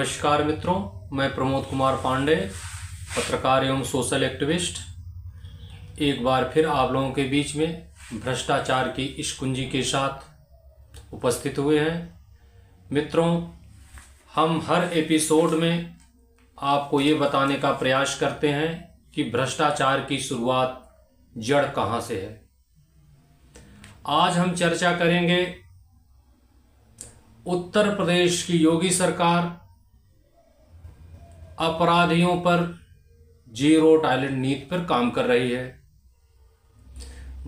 नमस्कार मित्रों, मैं प्रमोद कुमार पांडे, पत्रकार एवं सोशल एक्टिविस्ट, एक बार फिर आप लोगों के बीच में भ्रष्टाचार की इस कुंजी के साथ उपस्थित हुए हैं। मित्रों, हम हर एपिसोड में आपको ये बताने का प्रयास करते हैं कि भ्रष्टाचार की शुरुआत जड़ कहाँ से है। आज हम चर्चा करेंगे उत्तर प्रदेश की योगी सरकार अपराधियों पर जीरो टॉलरेंस नीति पर काम कर रही है।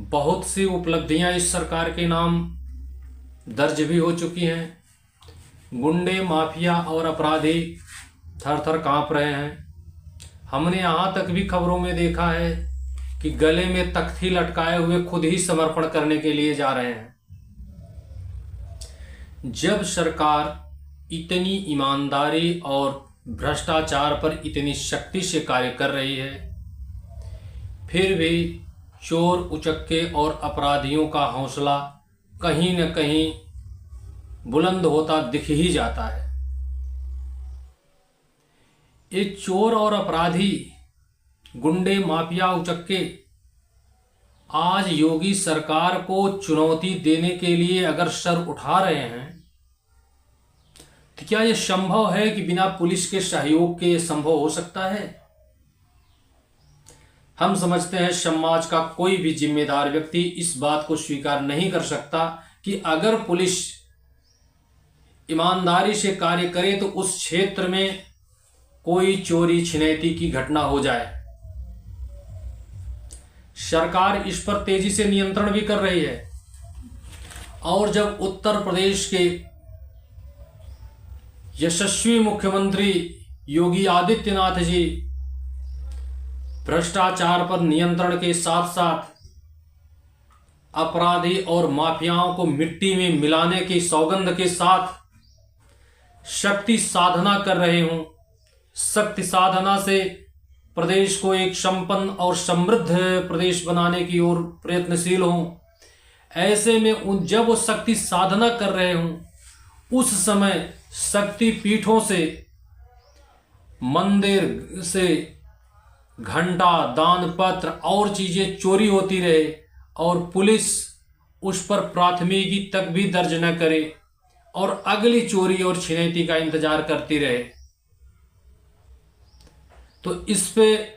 बहुत सी उपलब्धियां इस सरकार के नाम दर्ज भी हो चुकी हैं। गुंडे, माफिया और अपराधी थर थर कांप रहे हैं। हमने यहाँ तक भी खबरों में देखा है कि गले में तख्ती लटकाए हुए खुद ही समर्पण करने के लिए जा रहे हैं। जब सरकार इतनी ईमानदारी और भ्रष्टाचार पर इतनी शक्ति से कार्य कर रही है, फिर भी चोर, उचक्के और अपराधियों का हौसला कहीं न कहीं बुलंद होता दिख ही जाता है। ये चोर और अपराधी, गुंडे, माफिया, उचक्के आज योगी सरकार को चुनौती देने के लिए अगर सर उठा रहे हैं, तो क्या यह संभव है कि बिना पुलिस के सहयोग के संभव हो सकता है? हम समझते हैं समाज का कोई भी जिम्मेदार व्यक्ति इस बात को स्वीकार नहीं कर सकता कि अगर पुलिस ईमानदारी से कार्य करे तो उस क्षेत्र में कोई चोरी छिनैती की घटना हो जाए। सरकार इस पर तेजी से नियंत्रण भी कर रही है। और जब उत्तर प्रदेश के यशस्वी मुख्यमंत्री योगी आदित्यनाथ जी भ्रष्टाचार पर नियंत्रण के साथ साथ अपराधी और माफियाओं को मिट्टी में मिलाने की सौगंध के साथ शक्ति साधना कर रहे हों, शक्ति साधना से प्रदेश को एक संपन्न और समृद्ध प्रदेश बनाने की ओर प्रयत्नशील हों, ऐसे में जब वो शक्ति साधना कर रहे हों, उस समय शक्ति पीठों से, मंदिर से घंटा, दान पत्र और चीजें चोरी होती रहे और पुलिस उस पर प्राथमिकी तक भी दर्ज न करे और अगली चोरी और छिनैती का इंतजार करती रहे, तो इस पे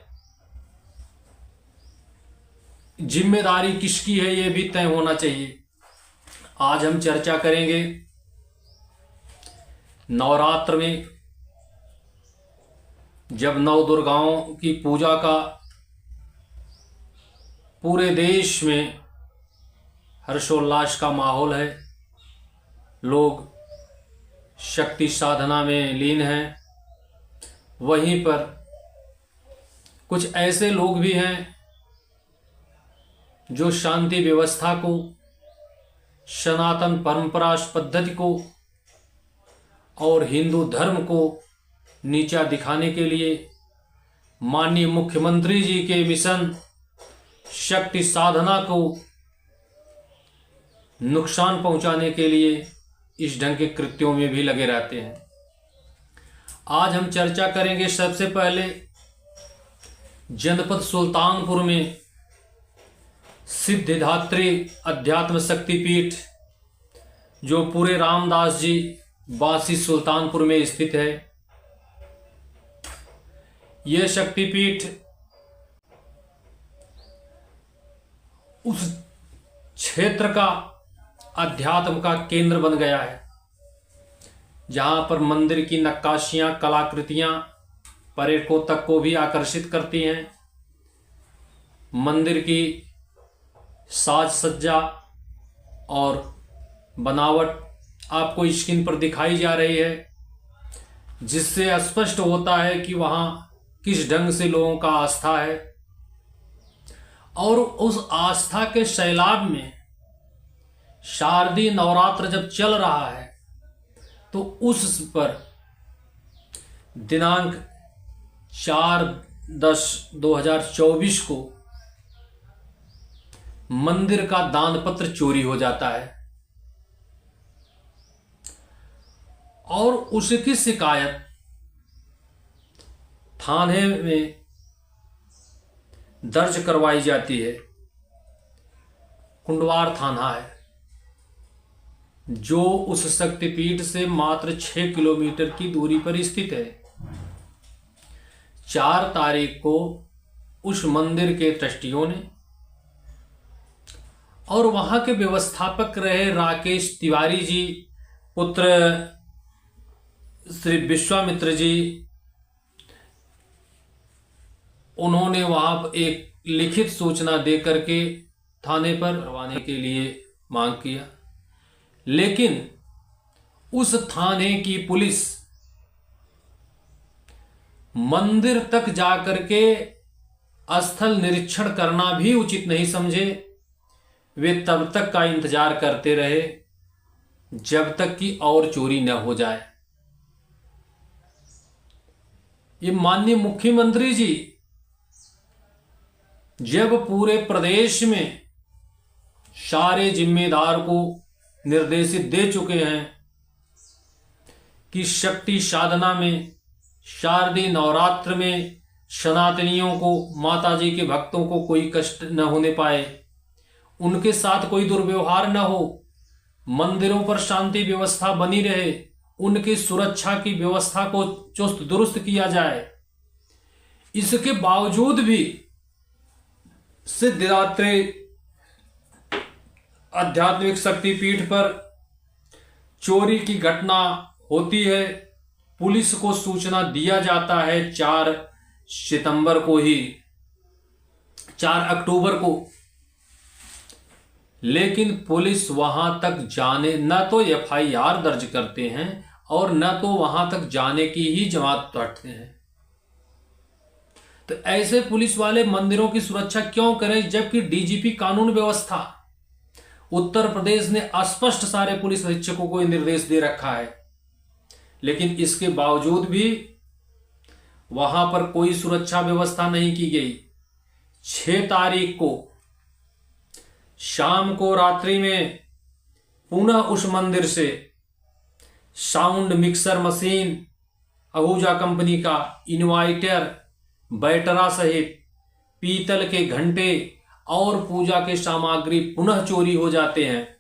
जिम्मेदारी किसकी है ये भी तय होना चाहिए। आज हम चर्चा करेंगे नवरात्र में जब नव दुर्गाओं की पूजा का पूरे देश में हर्षोल्लास का माहौल है, लोग शक्ति साधना में लीन हैं, वहीं पर कुछ ऐसे लोग भी हैं जो शांति व्यवस्था को, सनातन परंपरा पद्धति को और हिंदू धर्म को नीचा दिखाने के लिए माननीय मुख्यमंत्री जी के मिशन शक्ति साधना को नुकसान पहुंचाने के लिए इस ढंग के कृत्यों में भी लगे रहते हैं। आज हम चर्चा करेंगे सबसे पहले जनपद सुल्तानपुर में सिद्धिदात्री अध्यात्म शक्तिपीठ, जो पूरे रामदास जी बासी सुल्तानपुर में स्थित है। यह शक्तिपीठ उस क्षेत्र का अध्यात्म का केंद्र बन गया है, जहां पर मंदिर की नक्काशियां, कलाकृतियां पर्यटकों को भी आकर्षित करती हैं। मंदिर की साज सज्जा और बनावट आपको स्क्रीन पर दिखाई जा रही है, जिससे स्पष्ट होता है कि वहां किस ढंग से लोगों का आस्था है। और उस आस्था के सैलाब में शारदीय नवरात्र जब चल रहा है, तो उस पर दिनांक 4/10/2024 को मंदिर का दानपत्र चोरी हो जाता है और उसकी शिकायत थाने में दर्ज करवाई जाती है। कुंडवार थाना है जो उस शक्तिपीठ से मात्र 6 किलोमीटर की दूरी पर स्थित है। 4 तारीख को उस मंदिर के ट्रस्टियों ने और वहां के व्यवस्थापक रहे राकेश तिवारी जी पुत्र श्री विश्वामित्र जी, उन्होंने वहां एक लिखित सूचना देकर के थाने पर करवाने के लिए मांग किया, लेकिन उस थाने की पुलिस मंदिर तक जाकर के स्थल निरीक्षण करना भी उचित नहीं समझे। वे तब तक का इंतजार करते रहे जब तक कि और चोरी न हो जाए। ये माननीय मुख्यमंत्री जी जब पूरे प्रदेश में सारे जिम्मेदार को निर्देशित दे चुके हैं कि शक्ति साधना में, शारदीय नवरात्र में सनातनियों को, माताजी के भक्तों को कोई कष्ट न होने पाए, उनके साथ कोई दुर्व्यवहार न हो, मंदिरों पर शांति व्यवस्था बनी रहे, उनकी सुरक्षा की व्यवस्था को चुस्त दुरुस्त किया जाए। इसके बावजूद भी सिद्धिदात्री आध्यात्मिक शक्तिपीठ पर चोरी की घटना होती है। पुलिस को सूचना दिया जाता है 4 सितंबर को ही, 4 अक्टूबर को, लेकिन पुलिस वहां तक जाने न तो एफआईआर दर्ज करते हैं और न तो वहां तक जाने की ही जमात रखते हैं। तो ऐसे पुलिस वाले मंदिरों की सुरक्षा क्यों करें, जबकि डीजीपी कानून व्यवस्था उत्तर प्रदेश ने स्पष्ट सारे पुलिस अधीक्षकों को निर्देश दे रखा है, लेकिन इसके बावजूद भी वहां पर कोई सुरक्षा व्यवस्था नहीं की गई। 6 तारीख को शाम को रात्रि में पुनः उस मंदिर से sound mixer machine, Ahuja company का इन्वाइटर, बैटरा सहित पीतल के घंटे और पूजा के सामग्री पुनः चोरी हो जाते हैं।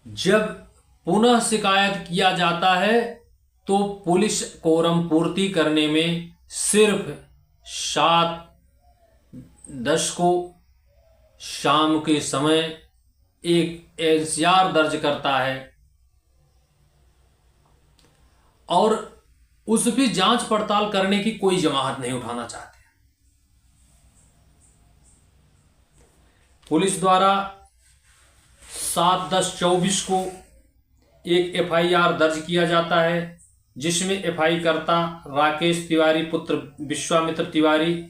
जब पुनः शिकायत किया जाता है तो पुलिस कोरम पूर्ति करने में सिर्फ 7:10 को शाम के समय एक एफआईआर दर्ज करता है और उस भी जांच पड़ताल करने की कोई जमाहत नहीं उठाना चाहते। पुलिस द्वारा 7/10/24 को एक एफआईआर दर्ज किया जाता है, जिसमें एफआई करता राकेश तिवारी पुत्र विश्वामित्र तिवारी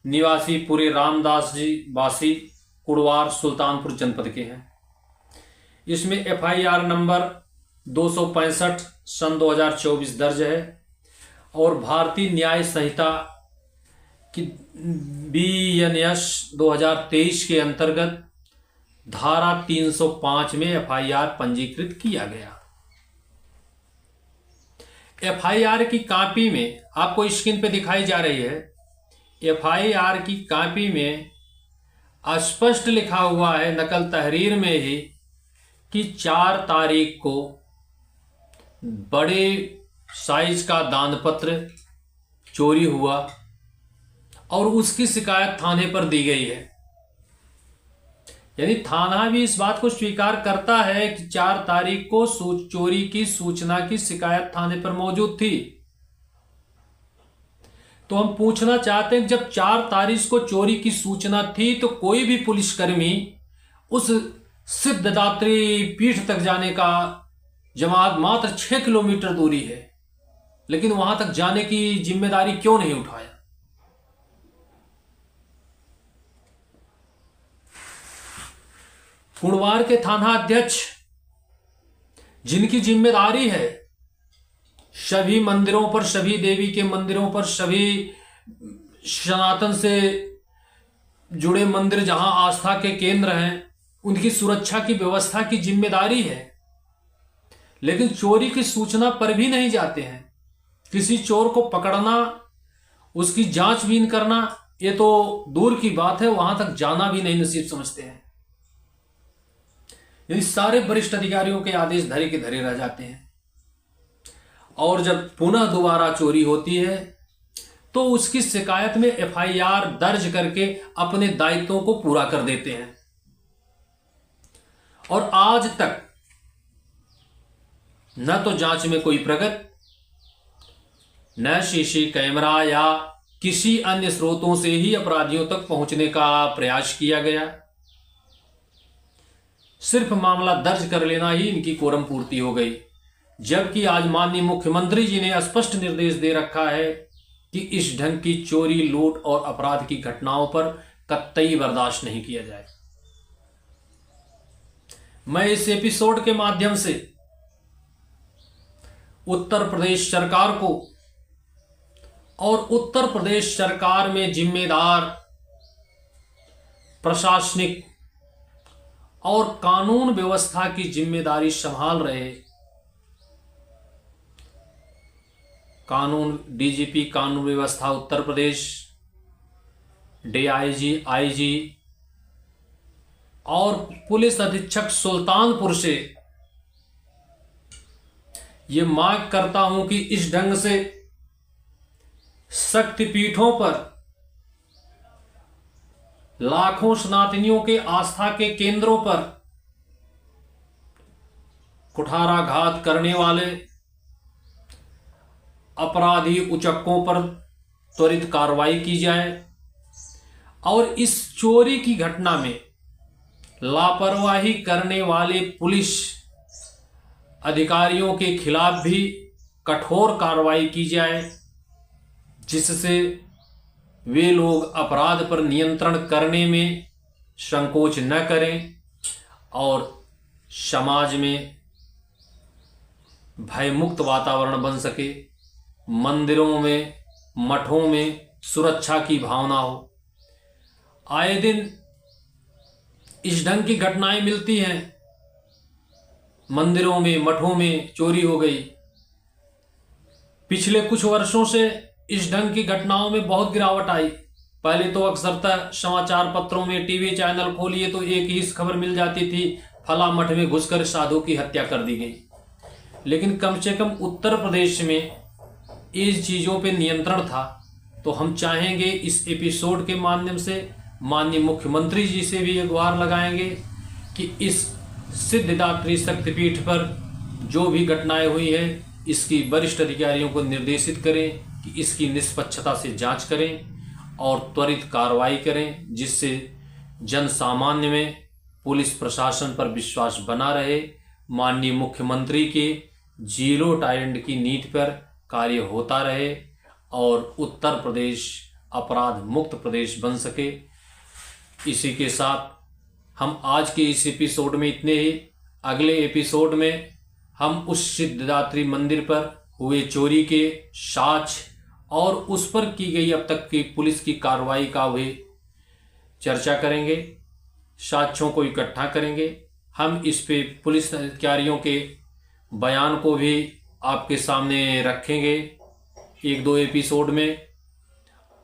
निवासी पूरे रामदास जी वासी कुड़वार सुल्तानपुर जनपद के हैं। इसमें एफआईआर नंबर 265 सन 2024 दर्ज है और भारतीय न्याय संहिता की BNS 2023 के अंतर्गत धारा 305 में एफआईआर पंजीकृत किया गया। एफआईआर की कॉपी में आपको स्क्रीन पे दिखाई जा रही है, एफआईआर की कॉपी में स्पष्ट लिखा हुआ है नकल तहरीर में ही कि 4 तारीख को बड़े साइज का दानपत्र चोरी हुआ और उसकी शिकायत थाने पर दी गई है। यानी थाना भी इस बात को स्वीकार करता है कि 4 तारीख को चोरी की सूचना की शिकायत थाने पर मौजूद थी। तो हम पूछना चाहते हैं, जब 4 तारीख को चोरी की सूचना थी तो कोई भी पुलिसकर्मी उस सिद्धिदात्री पीठ तक जाने का जमात मात्र 6 किलोमीटर दूरी है, लेकिन वहां तक जाने की जिम्मेदारी क्यों नहीं उठाया? कुड़वार के थाना अध्यक्ष, जिनकी जिम्मेदारी है सभी मंदिरों पर, सभी देवी के मंदिरों पर, सभी सनातन से जुड़े मंदिर जहां आस्था के केंद्र हैं, उनकी सुरक्षा की व्यवस्था की जिम्मेदारी है, लेकिन चोरी की सूचना पर भी नहीं जाते हैं। किसी चोर को पकड़ना, उसकी जांचबीन करना, ये तो दूर की बात है, वहां तक जाना भी नहीं नसीब समझते हैं। यदि सारे वरिष्ठ अधिकारियों के आदेश धरे के धरे रह जाते हैं और जब पुनः दोबारा चोरी होती है तो उसकी शिकायत में एफआईआर दर्ज करके अपने दायित्वों को पूरा कर देते हैं। और आज तक न तो जांच में कोई प्रगति, न सीसी कैमरा या किसी अन्य स्रोतों से ही अपराधियों तक पहुंचने का प्रयास किया गया। सिर्फ मामला दर्ज कर लेना ही इनकी कोरम पूर्ति हो गई, जबकि आज माननीय मुख्यमंत्री जी ने स्पष्ट निर्देश दे रखा है कि इस ढंग की चोरी, लूट और अपराध की घटनाओं पर कतई बर्दाश्त नहीं किया जाए। मैं इस एपिसोड के माध्यम से उत्तर प्रदेश सरकार को और उत्तर प्रदेश सरकार में जिम्मेदार प्रशासनिक और कानून व्यवस्था की जिम्मेदारी संभाल रहे डीजीपी कानून व्यवस्था उत्तर प्रदेश, डीआईजी, आईजी और पुलिस अधीक्षक सुल्तानपुर से ये मांग करता हूं कि इस ढंग से शक्तिपीठों पर लाखों सनातनियों के आस्था के केंद्रों पर कुठाराघात करने वाले अपराधी उचक्कों पर त्वरित कार्रवाई की जाए और इस चोरी की घटना में लापरवाही करने वाले पुलिस अधिकारियों के खिलाफ भी कठोर कार्रवाई की जाए, जिससे वे लोग अपराध पर नियंत्रण करने में संकोच न करें और समाज में भयमुक्त वातावरण बन सके, मंदिरों में, मठों में सुरक्षा की भावना हो। आए दिन इस ढंग की घटनाएं मिलती हैं, मंदिरों में, मठों में चोरी हो गई। पिछले कुछ वर्षों से इस ढंग की घटनाओं में बहुत गिरावट आई। पहले तो अक्सरतः समाचार पत्रों में, टीवी चैनल खोलिए तो एक ही खबर मिल जाती थी, फला मठ में घुसकर साधु की हत्या कर दी गई। लेकिन कम से कम उत्तर प्रदेश में इस चीज़ों पे नियंत्रण था। तो हम चाहेंगे इस एपिसोड के माध्यम से माननीय मुख्यमंत्री जी से भी एक गुहार लगाएंगे कि इस सिद्धिदात्री शक्तिपीठ पर जो भी घटनाएं हुई है इसकी वरिष्ठ अधिकारियों को निर्देशित करें कि इसकी निष्पक्षता से जांच करें और त्वरित कार्रवाई करें, जिससे जन सामान्य में पुलिस प्रशासन पर विश्वास बना रहे, माननीय मुख्यमंत्री के जीरो टॉलरेंस की नीति पर कार्य होता रहे और उत्तर प्रदेश अपराध मुक्त प्रदेश बन सके। इसी के साथ हम आज के इस एपिसोड में इतने ही। अगले एपिसोड में हम उस सिद्धिदात्री मंदिर पर हुए चोरी के साक्ष्य और उस पर की गई अब तक की पुलिस की कार्रवाई का हुए चर्चा करेंगे, साक्ष्यों को इकट्ठा करेंगे। हम इस पे पुलिस अधिकारियों के बयान को भी आपके सामने रखेंगे एक दो एपिसोड में,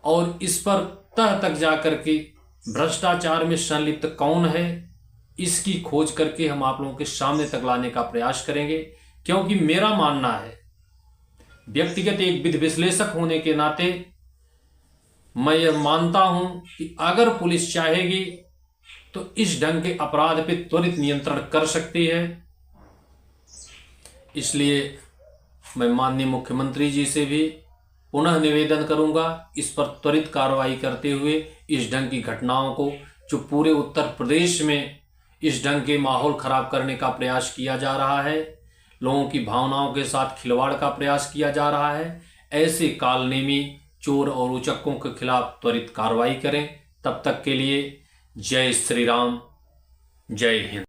और इस पर तह तक जाकर के भ्रष्टाचार में संलिप्त कौन है इसकी खोज करके हम आप लोगों के सामने तक लाने का प्रयास करेंगे। क्योंकि मेरा मानना है, व्यक्तिगत एक विधि विश्लेषक होने के नाते मैं यह मानता हूं कि अगर पुलिस चाहेगी तो इस ढंग के अपराध पे त्वरित नियंत्रण कर सकती है। इसलिए मैं माननीय मुख्यमंत्री जी से भी पुनः निवेदन करूंगा, इस पर त्वरित कार्रवाई करते हुए इस ढंग की घटनाओं को, जो पूरे उत्तर प्रदेश में इस ढंग के माहौल खराब करने का प्रयास किया जा रहा है, लोगों की भावनाओं के साथ खिलवाड़ का प्रयास किया जा रहा है, ऐसे कालनेमी चोर और उचक्कों के खिलाफ त्वरित कार्रवाई करें। तब तक के लिए जय श्री राम, जय हिंद।